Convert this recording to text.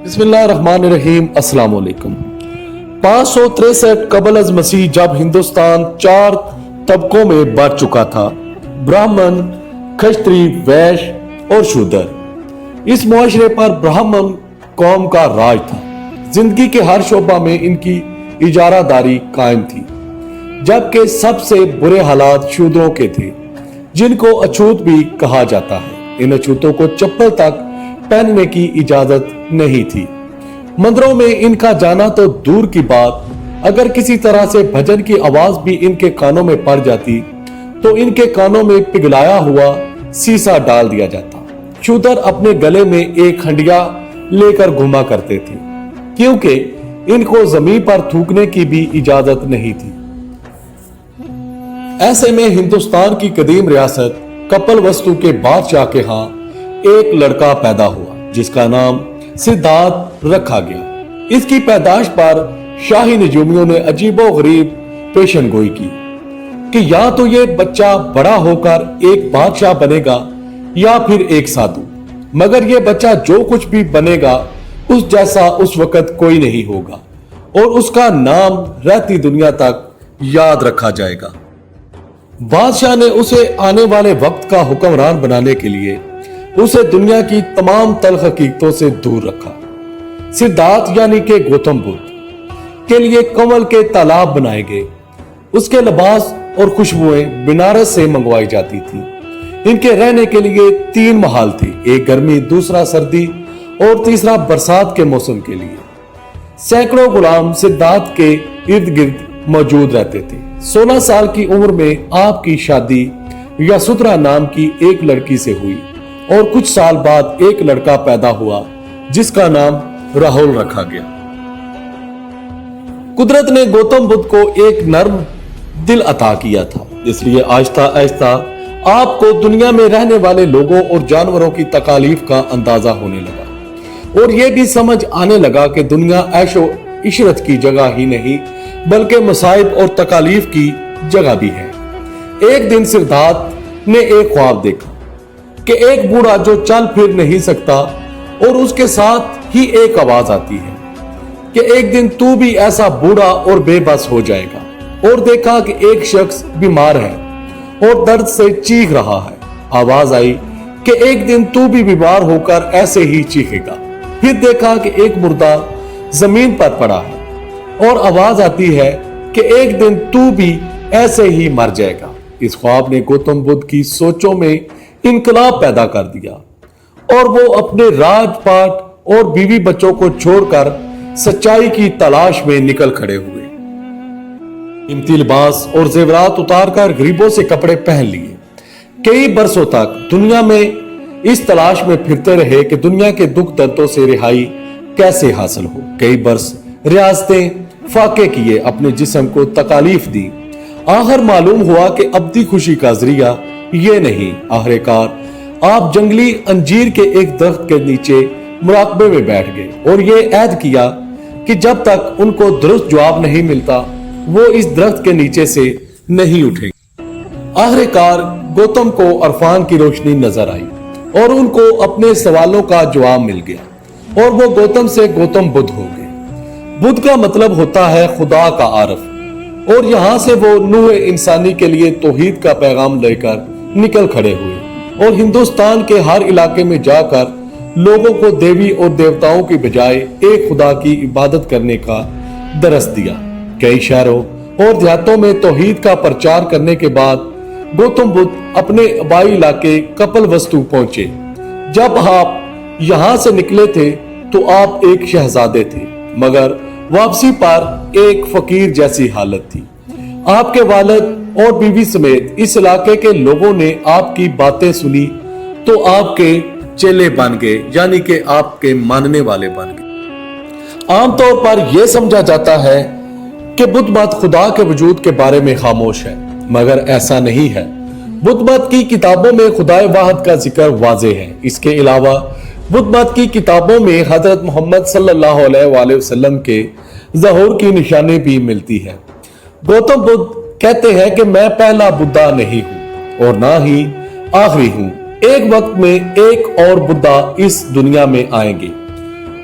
بسم اللہ الرحمن الرحیم۔ السلام علیکم۔ 563 قبل از مسیح جب ہندوستان 4 طبقوں میں بٹ چکا تھا، براہمن، کھشتری، ویش اور شودر۔ اس معاشرے پر براہمن قوم کا راج تھا۔ زندگی کے ہر شعبہ میں ان کی اجارہ داری قائم تھی، جبکہ سب سے برے حالات شودروں کے تھے، جن کو اچھوت بھی کہا جاتا ہے۔ ان اچھوتوں کو چپل تک پہننے کی اجازت نہیں تھی۔ مندروں میں ان کا جانا تو دور کی بات، اگر کسی طرح سے بھجن کی آواز بھی ان کے کانوں میں پڑ جاتی تو ان کے کانوں میں پگھلایا ہوا سیسا ڈال دیا جاتا۔ شودر اپنے گلے میں ایک ہنڈیا لے کر گھوما کرتے تھے، کیونکہ ان کو زمین پر تھوکنے کی بھی اجازت نہیں تھی۔ ایسے میں ہندوستان کی قدیم ریاست کپل وستو کے بادشاہ کے ہاں ایک لڑکا پیدا ہوا، جس کا نام سدھارتھ رکھا گیا۔ اس کی پیدائش پر شاہی نجومیوں نے عجیب و غریب پیشن گوئی کی کہ یا تو یہ بچہ بڑا ہو کر ایک بادشاہ بنے گا یا پھر ایک سادھو، مگر یہ بچہ جو کچھ بھی بنے گا اس جیسا اس وقت کوئی نہیں ہوگا، اور اس کا نام رہتی دنیا تک یاد رکھا جائے گا۔ بادشاہ نے اسے آنے والے وقت کا حکمران بنانے کے لیے اسے دنیا کی تمام تلخ حقیقتوں سے دور رکھا۔ سدھارتھ یعنی کہ گوتم بدھ کے لیے کنول کے تالاب بنائے گئے۔ اس کے لباس اور خوشبوئیں بنارس سے منگوائی جاتی تھی۔ ان کے رہنے کے لیے 3 محل تھے، ایک گرمی، دوسرا سردی اور تیسرا برسات کے موسم کے لیے۔ سینکڑوں غلام سدھارتھ کے ارد گرد موجود رہتے تھے۔ 16 سال کی عمر میں آپ کی شادی یسودھرا نام کی ایک لڑکی سے ہوئی، اور کچھ سال بعد ایک لڑکا پیدا ہوا جس کا نام راہل رکھا گیا۔ قدرت نے گوتم بدھ کو ایک نرم دل عطا کیا تھا، اس لیے آہستہ آہستہ آپ کو دنیا میں رہنے والے لوگوں اور جانوروں کی تکالیف کا اندازہ ہونے لگا، اور یہ بھی سمجھ آنے لگا کہ دنیا عیش و عشرت کی جگہ ہی نہیں بلکہ مصائب اور تکالیف کی جگہ بھی ہے۔ ایک دن سدھارتھ نے ایک خواب دیکھا کہ ایک بوڑھا جو چل پھر نہیں سکتا، اور اس کے ساتھ ہی ایک آواز آتی ہے کہ ایک دن تو بھی ایسا بوڑھا اور بے بس ہو جائے گا، اور دیکھا کہ ایک شخص بیمار ہے اور درد سے چیخ رہا ہے۔ آواز آئی کہ ایک دن تو بھی بیمار ہو کر ایسے ہی چیخے گا۔ پھر دیکھا کہ ایک مردہ زمین پر پڑا ہے، اور آواز آتی ہے کہ ایک دن تو بھی ایسے ہی مر جائے گا۔ اس خواب نے گوتم بدھ کی سوچوں میں انقلاب پیدا کر دیا، اور وہ اپنے راج پاٹ اور بیوی بچوں کو چھوڑ کر سچائی کی تلاش میں نکل کھڑے ہوئے۔ قیمتی لباس اور زیورات اتار کر غریبوں سے کپڑے پہن لیے۔ کئی برسوں تک دنیا میں اس تلاش میں پھرتے رہے کہ دنیا کے دکھ دردوں سے رہائی کیسے حاصل ہو۔ کئی برس ریاستیں فاقے کیے، اپنے جسم کو تکالیف دی۔ آخر معلوم ہوا کہ ابدی خوشی کا ذریعہ یہ نہیں۔ آخرکار آپ جنگلی انجیر کے ایک درخت کے نیچے مراقبے میں بیٹھ گئے، اور یہ عہد کیا کہ جب تک ان کو درست جواب نہیں ملتا وہ اس درخت کے نیچے سے نہیں اٹھیں گے۔ آخرکار گوتم کو عرفان کی روشنی نظر آئی، اور ان کو اپنے سوالوں کا جواب مل گیا، اور وہ گوتم سے گوتم بدھ ہو گئے۔ بدھ کا مطلب ہوتا ہے خدا کا عارف، اور یہاں سے وہ نوع انسانی کے لیے توحید کا پیغام لے کر نکل کھڑے ہوئے، اور ہندوستان کے ہر علاقے میں جا کر لوگوں کو دیوی اور دیوتاؤں کی بجائے ایک خدا کی عبادت کرنے کا درس دیا۔ کئی شہروں اور دیہاتوں میں توحید کا پرچار کرنے کے بعد گوتم بدھ اپنے آبائی علاقے کپل وستو پہنچے۔ جب آپ یہاں سے نکلے تھے تو آپ ایک شہزادے تھے، مگر واپسی پر ایک فقیر جیسی حالت تھی۔ آپ کے والد اور بیوی سمیت اس علاقے کے لوگوں نے آپ کی باتیں سنی تو آپ کے چیلے بن گئے، یعنی کہ آپ کے ماننے والے بن گئے۔ عام طور پر یہ سمجھا جاتا ہے کہ بدھ مت خدا کے وجود کے بارے میں خاموش ہے، مگر ایسا نہیں ہے۔ بدھ مت کی کتابوں میں خدائے واحد کا ذکر واضح ہے۔ اس کے علاوہ بدھ مت کی کتابوں میں حضرت محمد صلی اللہ علیہ وآلہ وسلم کے ظہور کی نشانی بھی ملتی ہے۔ گوتم بدھ کہتے ہیں کہ میں پہلا بدھا نہیں ہوں اور نہ ہی آخری ہوں، ایک وقت میں ایک اور بدھا اس دنیا میں آئیں گے۔